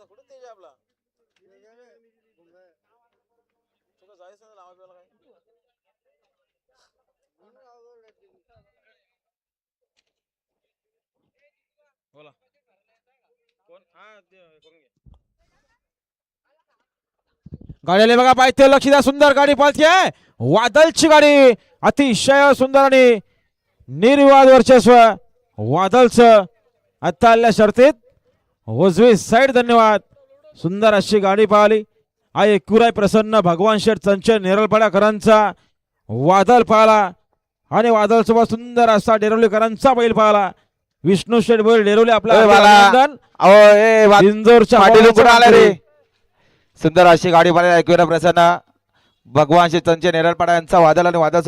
कुठे तेज आपला तुला जायचं ना लावा काय बोला कोण हा ते करून घे गाडीला बघा पाहिजे लक्ष द्या सुंदर गाडी पळते वादळची गाडी अतिशय सुंदर आणि निर्विवाद वर्चस्व वादळचं आता आलेल्या शर्तीत उजवी साइड धन्यवाद सुंदर अशी गाडी पाहिली आई कुराय प्रसन्न भगवान शेठ चंचल नेरळपाड्याकरांचा वादळ पाहिला आणि वादळ सोबत सुंदर असा डेरवलीकरांचा बैल पाहिला विष्णू शेठ बैल डेरवली आपला अभिनंदन इंदोरच्या सुंदर अशी गाडी पाहिली ऐकूया प्रसन्न भगवान श्री चंचल नेरळपाडा यांचा वादळ आणि वादळ